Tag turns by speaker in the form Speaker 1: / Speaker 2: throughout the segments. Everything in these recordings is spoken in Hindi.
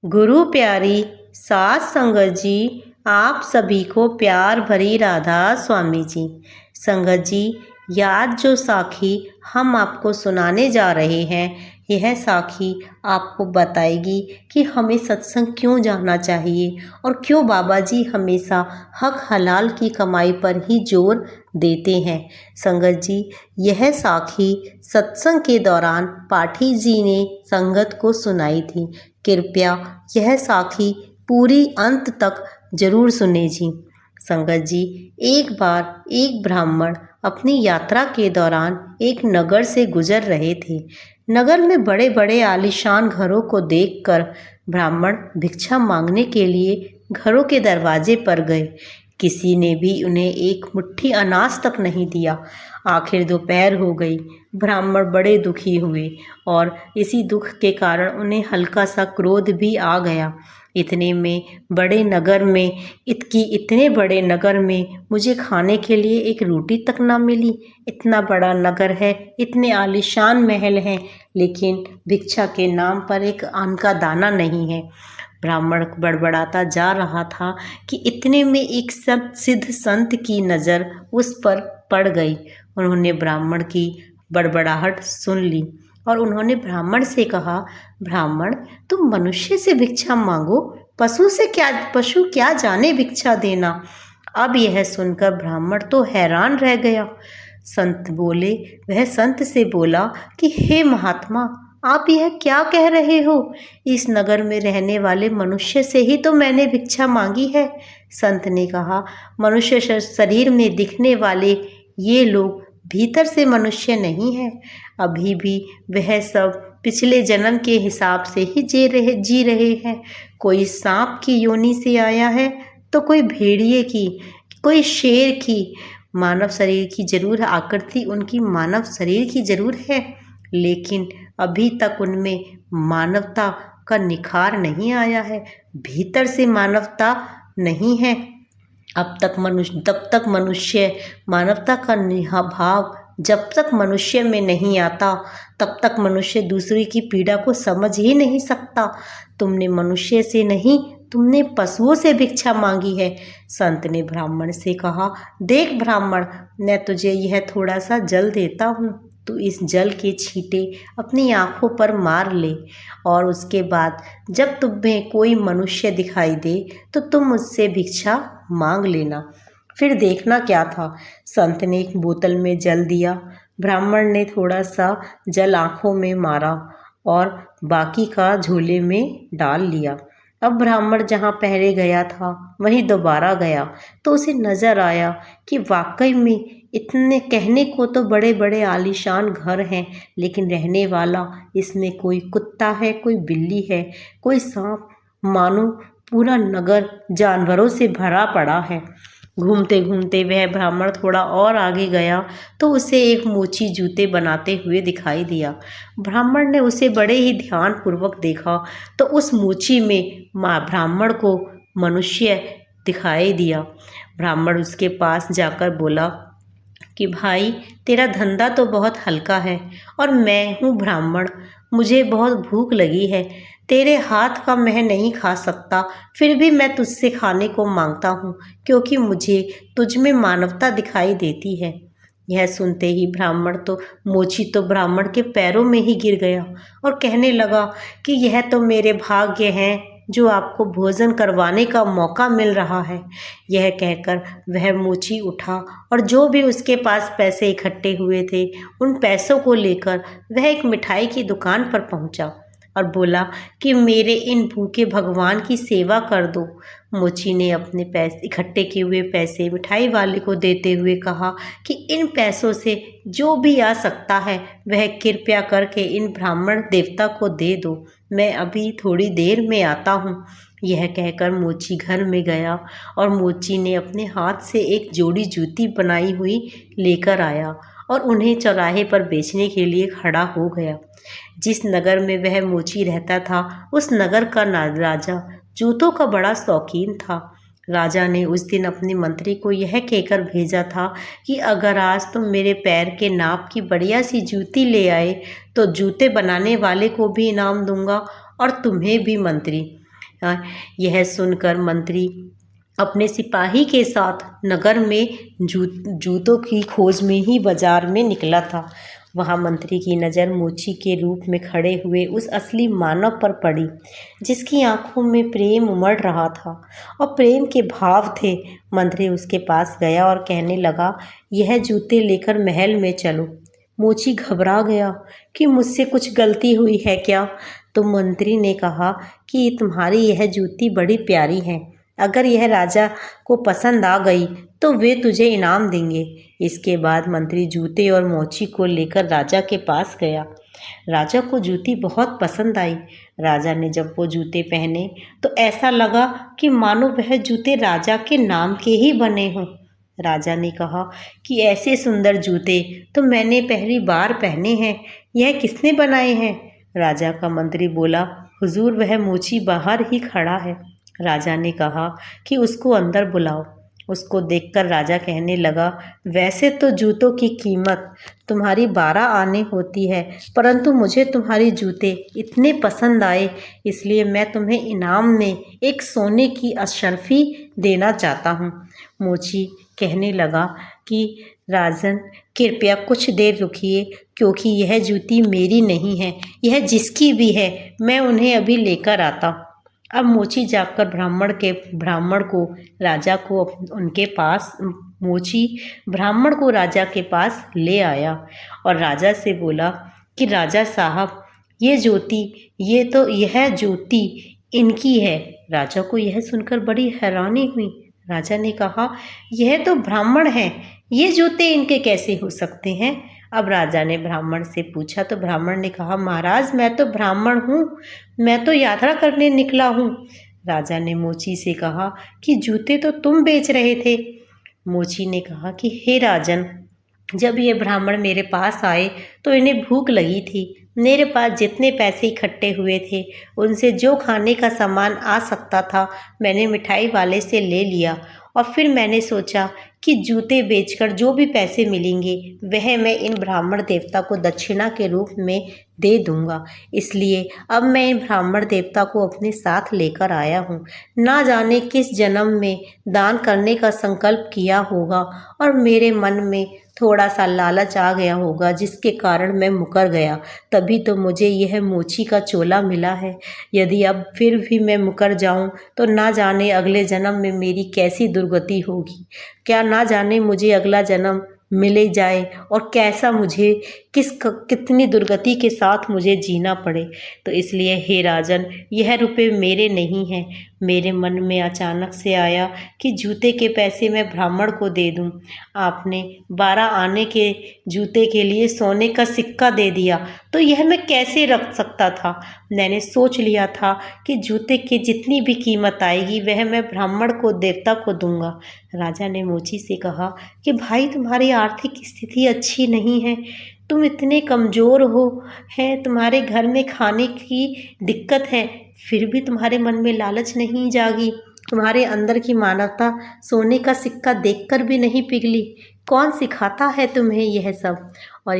Speaker 1: गुरु प्यारी सात संगत जी, आप सभी को प्यार भरी राधा स्वामी जी। संगत जी, याद जो साखी हम आपको सुनाने जा रहे हैं, यह साखी आपको बताएगी कि हमें सत्संग क्यों जाना चाहिए और क्यों बाबा जी हमेशा हक हलाल की कमाई पर ही जोर देते हैं। संगत जी, यह साखी सत्संग के दौरान पाठी जी ने संगत को सुनाई थी। कृपया यह साखी पूरी अंत तक जरूर सुने जी। संगत जी, एक बार एक ब्राह्मण अपनी यात्रा के दौरान एक नगर से गुजर रहे थे। नगर में बड़े बड़े आलीशान घरों को देखकर ब्राह्मण भिक्षा मांगने के लिए घरों के दरवाजे पर गए। किसी ने भी उन्हें एक मुट्ठी अनाज तक नहीं दिया। आखिर दोपहर हो गई। ब्राह्मण बड़े दुखी हुए और इसी दुख के कारण उन्हें हल्का सा क्रोध भी आ गया। इतने बड़े नगर में मुझे खाने के लिए एक रोटी तक ना मिली। इतना बड़ा नगर है, इतने आलीशान महल हैं, लेकिन भिक्षा के नाम पर एक अन्न का दाना नहीं है। ब्राह्मण बड़बड़ाता जा रहा था कि इतने में एक सिद्ध संत की नज़र उस पर पड़ गई। उन्होंने ब्राह्मण की बड़बड़ाहट सुन ली और उन्होंने ब्राह्मण से कहा, ब्राह्मण, तुम मनुष्य से भिक्षा मांगो, पशु क्या जाने भिक्षा देना। अब यह सुनकर ब्राह्मण तो हैरान रह गया। वह संत से बोला कि हे महात्मा, आप यह क्या कह रहे हो? इस नगर में रहने वाले मनुष्य से ही तो मैंने भिक्षा मांगी है। संत ने कहा, मनुष्य शरीर में दिखने वाले ये लोग भीतर से मनुष्य नहीं है। अभी भी वह सब पिछले जन्म के हिसाब से ही जी रहे हैं। कोई सांप की योनि से आया है तो कोई भेड़िए की, कोई शेर की। मानव शरीर की जरूर आकृति उनकी मानव शरीर की जरूर है, लेकिन अभी तक उनमें मानवता का निखार नहीं आया है। भीतर से मानवता नहीं है। तब तक मनुष्य मानवता का भाव जब तक मनुष्य में नहीं आता, तब तक मनुष्य दूसरे की पीड़ा को समझ ही नहीं सकता। तुमने मनुष्य से नहीं, तुमने पशुओं से भिक्षा मांगी है। संत ने ब्राह्मण से कहा, देख ब्राह्मण, मैं तुझे यह थोड़ा सा जल देता हूँ। तू इस जल के छींटे अपनी आंखों पर मार ले और उसके बाद जब तुम्हें कोई मनुष्य दिखाई दे तो तुम उससे भिक्षा मांग लेना। फिर देखना क्या था। संत ने एक बोतल में जल दिया। ब्राह्मण ने थोड़ा सा जल आंखों में मारा और बाकी का झोले में डाल लिया। अब ब्राह्मण जहाँ पहले गया था वहीं दोबारा गया तो उसे नजर आया कि वाकई में इतने कहने को तो बड़े बड़े आलीशान घर हैं, लेकिन रहने वाला इसमें कोई कुत्ता है, कोई बिल्ली है, कोई सांप। मानो पूरा नगर जानवरों से भरा पड़ा है। घूमते घूमते वह ब्राह्मण थोड़ा और आगे गया तो उसे एक मोची जूते बनाते हुए दिखाई दिया। ब्राह्मण ने उसे बड़े ही ध्यान पूर्वक देखा तो उस मोची में ब्राह्मण को मनुष्य दिखाई दिया। ब्राह्मण उसके पास जाकर बोला कि भाई, तेरा धंधा तो बहुत हल्का है और मैं हूँ ब्राह्मण, मुझे बहुत भूख लगी है। तेरे हाथ का मैं नहीं खा सकता, फिर भी मैं तुझसे खाने को मांगता हूँ, क्योंकि मुझे तुझ में मानवता दिखाई देती है। यह सुनते ही मोची तो ब्राह्मण के पैरों में ही गिर गया और कहने लगा कि यह तो मेरे भाग्य हैं जो आपको भोजन करवाने का मौका मिल रहा है। यह कहकर वह मोची उठा और जो भी उसके पास पैसे इकट्ठे हुए थे उन पैसों को लेकर वह एक मिठाई की दुकान पर पहुंचा और बोला कि मेरे इन भूखे भगवान की सेवा कर दो। मोची ने अपने इकट्ठे किए हुए पैसे मिठाई वाले को देते हुए कहा कि इन पैसों से जो भी आ सकता है वह कृपया करके इन ब्राह्मण देवता को दे दो, मैं अभी थोड़ी देर में आता हूँ। यह कहकर मोची घर में गया और मोची ने अपने हाथ से एक जोड़ी जूती बनाई हुई लेकर आया और उन्हें चौराहे पर बेचने के लिए खड़ा हो गया। जिस नगर में वह मोची रहता था उस नगर का राजा जूतों का बड़ा शौकीन था। राजा ने उस दिन अपने मंत्री को यह कहकर भेजा था कि अगर आज तुम मेरे पैर के नाप की बढ़िया सी जूती ले आए तो जूते बनाने वाले को भी इनाम दूंगा और तुम्हें भी मंत्री। यह सुनकर मंत्री अपने सिपाही के साथ नगर में जूतों की खोज में ही बाजार में निकला था। वहाँ मंत्री की नज़र मोची के रूप में खड़े हुए उस असली मानव पर पड़ी, जिसकी आंखों में प्रेम उमड़ रहा था और प्रेम के भाव थे। मंत्री उसके पास गया और कहने लगा, यह जूते लेकर महल में चलो। मोची घबरा गया कि मुझसे कुछ गलती हुई है क्या। तो मंत्री ने कहा कि तुम्हारी यह जूती बड़ी प्यारी है, अगर यह राजा को पसंद आ गई तो वे तुझे इनाम देंगे। इसके बाद मंत्री जूते और मोची को लेकर राजा के पास गया। राजा को जूती बहुत पसंद आई। राजा ने जब वो जूते पहने तो ऐसा लगा कि मानो वह जूते राजा के नाम के ही बने हों। राजा ने कहा कि ऐसे सुंदर जूते तो मैंने पहली बार पहने हैं, यह किसने बनाए हैं? राजा का मंत्री बोला, हुजूर वह मोची बाहर ही खड़ा है। राजा ने कहा कि उसको अंदर बुलाओ। उसको देखकर राजा कहने लगा, वैसे तो जूतों की कीमत तुम्हारी 12 आने होती है, परंतु मुझे तुम्हारी जूते इतने पसंद आए, इसलिए मैं तुम्हें इनाम में एक सोने की अशर्फी देना चाहता हूँ। मोची कहने लगा कि राजन कृपया कुछ देर रुकिए, क्योंकि यह जूती मेरी नहीं है, यह जिसकी भी है, मैं उन्हें अभी लेकर आता। अब मोची जाकर ब्राह्मण को राजा के पास ले आया और राजा से बोला कि राजा साहब, यह जूती इनकी है। राजा को यह सुनकर बड़ी हैरानी हुई। राजा ने कहा, यह तो ब्राह्मण हैं, ये जूते इनके कैसे हो सकते हैं? अब राजा ने ब्राह्मण से पूछा तो ब्राह्मण ने कहा, महाराज मैं तो ब्राह्मण हूँ, मैं तो यात्रा करने निकला हूँ। राजा ने मोची से कहा कि जूते तो तुम बेच रहे थे। मोची ने कहा कि हे राजन, जब ये ब्राह्मण मेरे पास आए तो इन्हें भूख लगी थी। मेरे पास जितने पैसे इकट्ठे हुए थे उनसे जो खाने का सामान आ सकता था मैंने मिठाई वाले से ले लिया, और फिर मैंने सोचा कि जूते बेचकर जो भी पैसे मिलेंगे वह मैं इन ब्राह्मण देवता को दक्षिणा के रूप में दे दूंगा। इसलिए अब मैं इन ब्राह्मण देवता को अपने साथ लेकर आया हूँ। ना जाने किस जन्म में दान करने का संकल्प किया होगा और मेरे मन में थोड़ा सा लालच आ गया होगा, जिसके कारण मैं मुकर गया, तभी तो मुझे यह मोची का चोला मिला है। यदि अब फिर भी मैं मुकर जाऊं तो ना जाने अगले जन्म में मेरी कैसी दुर्गति होगी। क्या ना जाने मुझे अगला जन्म मिले जाए और कैसा मुझे कितनी दुर्गति के साथ मुझे जीना पड़े। तो इसलिए हे राजन, यह रुपए मेरे नहीं हैं। मेरे मन में अचानक से आया कि जूते के पैसे मैं ब्राह्मण को दे दूं। आपने 12 आने के जूते के लिए सोने का सिक्का दे दिया, तो यह मैं कैसे रख सकता था? मैंने सोच लिया था कि जूते की जितनी भी कीमत आएगी वह मैं ब्राह्मण को देवता को दूंगा। राजा ने मोची से कहा कि भाई, तुम्हारी आर्थिक स्थिति अच्छी नहीं है, तुम इतने कमज़ोर हो हैं, तुम्हारे घर में खाने की दिक्कत है, फिर भी तुम्हारे मन में लालच नहीं जागी, तुम्हारे अंदर की मानवता सोने का सिक्का देखकर भी नहीं पिघली। कौन सिखाता है तुम्हें यह सब? और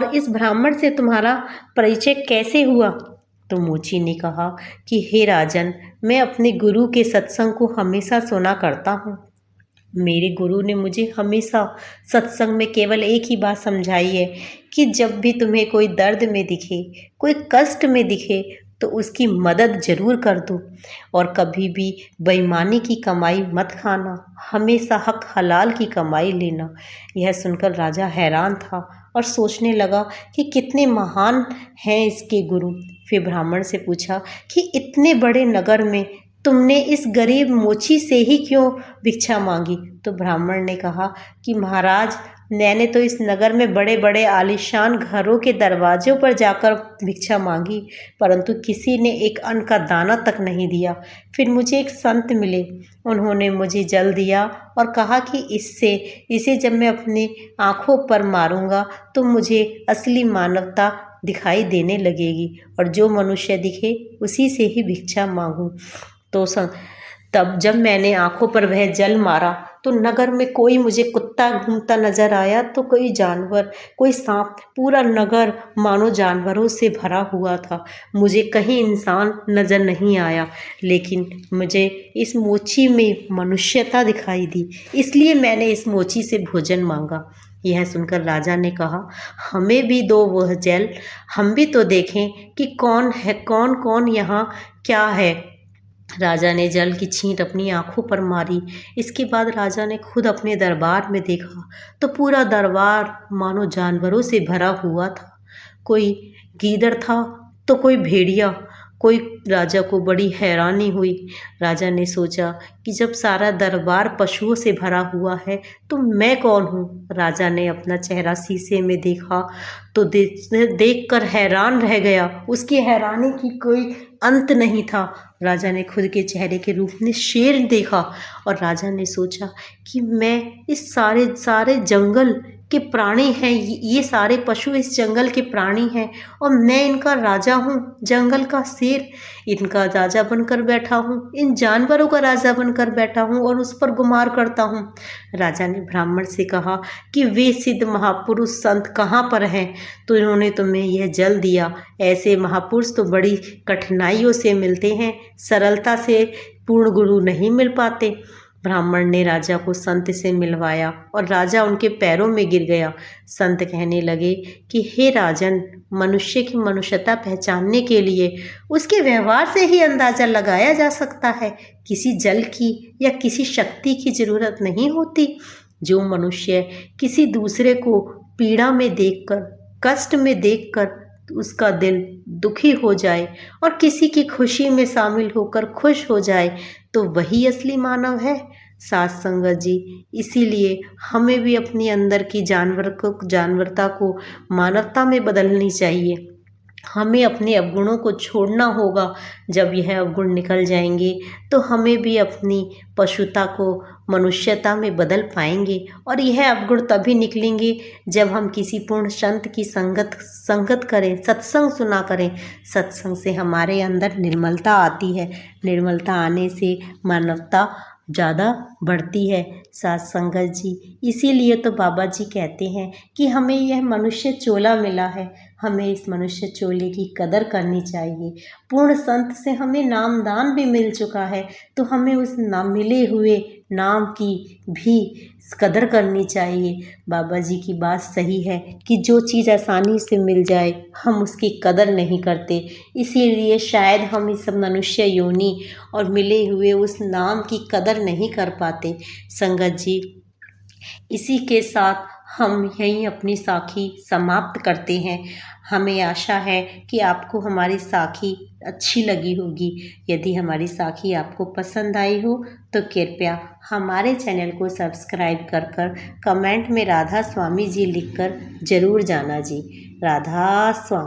Speaker 1: इस ब्राह्मण से तुम्हारा परिचय कैसे हुआ? तो मोची ने कहा कि हे राजन, मैं अपने गुरु के सत्संग को हमेशा सुना करता हूँ। मेरे गुरु ने मुझे हमेशा सत्संग में केवल एक ही बात समझाई है कि जब भी तुम्हें कोई दर्द में दिखे, कोई कष्ट में दिखे, तो उसकी मदद ज़रूर कर दो और कभी भी बेईमानी की कमाई मत खाना, हमेशा हक हलाल की कमाई लेना। यह सुनकर राजा हैरान था और सोचने लगा कि कितने महान हैं इसके गुरु। फिर ब्राह्मण से पूछा कि इतने बड़े नगर में तुमने इस गरीब मोची से ही क्यों भिक्षा मांगी? तो ब्राह्मण ने कहा कि महाराज, मैंने तो इस नगर में बड़े बड़े आलीशान घरों के दरवाज़ों पर जाकर भिक्षा मांगी, परंतु किसी ने एक अन्न का दाना तक नहीं दिया। फिर मुझे एक संत मिले, उन्होंने मुझे जल दिया और कहा कि इसे जब मैं अपनी आँखों पर मारूंगा तो मुझे असली मानवता दिखाई देने लगेगी और जो मनुष्य दिखे उसी से ही भिक्षा मांगूं। तब जब मैंने आँखों पर वह जल मारा तो नगर में कोई मुझे कुत्ता घूमता नजर आया तो कोई जानवर, कोई सांप, पूरा नगर मानो जानवरों से भरा हुआ था। मुझे कहीं इंसान नजर नहीं आया, लेकिन मुझे इस मोची में मनुष्यता दिखाई दी, इसलिए मैंने इस मोची से भोजन मांगा। यह सुनकर राजा ने कहा, हमें भी दो वह जल, हम भी तो देखें कि कौन है, कौन कौन यहाँ क्या है। राजा ने जल की छींट अपनी आंखों पर मारी। इसके बाद राजा ने खुद अपने दरबार में देखा तो पूरा दरबार मानो जानवरों से भरा हुआ था। कोई गीदड़ था तो कोई भेड़िया। कोई राजा को बड़ी हैरानी हुई। राजा ने सोचा कि जब सारा दरबार पशुओं से भरा हुआ है तो मैं कौन हूँ। राजा ने अपना चेहरा शीशे में देखा तो देखकर हैरान रह गया। उसकी हैरानी की कोई अंत नहीं था। राजा ने खुद के चेहरे के रूप में शेर देखा और राजा ने सोचा कि मैं इस सारे जंगल के प्राणी हैं, ये सारे पशु इस जंगल के प्राणी हैं और मैं इनका राजा हूँ, जंगल का शेर। इनका राजा बनकर बैठा हूँ, इन जानवरों का राजा बनकर बैठा हूँ और उस पर गुमार करता हूँ। राजा ने ब्राह्मण से कहा कि वे सिद्ध महापुरुष संत कहाँ पर हैं, तो इन्होंने तुम्हें यह जल दिया। ऐसे महापुरुष तो बड़ी कठिनाइयों से मिलते हैं, सरलता से पूर्ण गुरु नहीं मिल पाते। ब्राह्मण ने राजा को संत से मिलवाया और राजा उनके पैरों में गिर गया। संत कहने लगे कि हे राजन, मनुष्य की मनुष्यता पहचानने के लिए उसके व्यवहार से ही अंदाजा लगाया जा सकता है, किसी जल की या किसी शक्ति की जरूरत नहीं होती। जो मनुष्य किसी दूसरे को पीड़ा में देखकर, कष्ट में देखकर उसका दिल दुखी हो जाए और किसी की खुशी में शामिल होकर खुश हो जाए, तो वही असली मानव है। साथ संगत जी, इसीलिए हमें भी अपनी अंदर की जानवरता को मानवता में बदलनी चाहिए। हमें अपने अवगुणों को छोड़ना होगा। जब यह अवगुण निकल जाएंगे तो हमें भी अपनी पशुता को मनुष्यता में बदल पाएंगे। और यह अवगुण तभी निकलेंगे जब हम किसी पूर्ण संत की संगत करें, सत्संग सुना करें। सत्संग से हमारे अंदर निर्मलता आती है, निर्मलता आने से मानवता ज़्यादा बढ़ती है। साथ संगत जी, इसीलिए तो बाबा जी कहते हैं कि हमें यह मनुष्य चोला मिला है, हमें इस मनुष्य चोले की कदर करनी चाहिए। पूर्ण संत से हमें नामदान भी मिल चुका है, तो हमें उस नाम मिले हुए नाम की भी कदर करनी चाहिए। बाबा जी की बात सही है कि जो चीज़ आसानी से मिल जाए हम उसकी कदर नहीं करते, इसीलिए शायद हम इस मनुष्य योनि और मिले हुए उस नाम की कदर नहीं कर पाते। संगत जी, इसी के साथ हम यहीं अपनी साखी समाप्त करते हैं। हमें आशा है कि आपको हमारी साखी अच्छी लगी होगी। यदि हमारी साखी आपको पसंद आई हो तो कृपया हमारे चैनल को सब्सक्राइब कर कमेंट में राधा स्वामी जी लिखकर ज़रूर जाना जी। राधा स्वामी।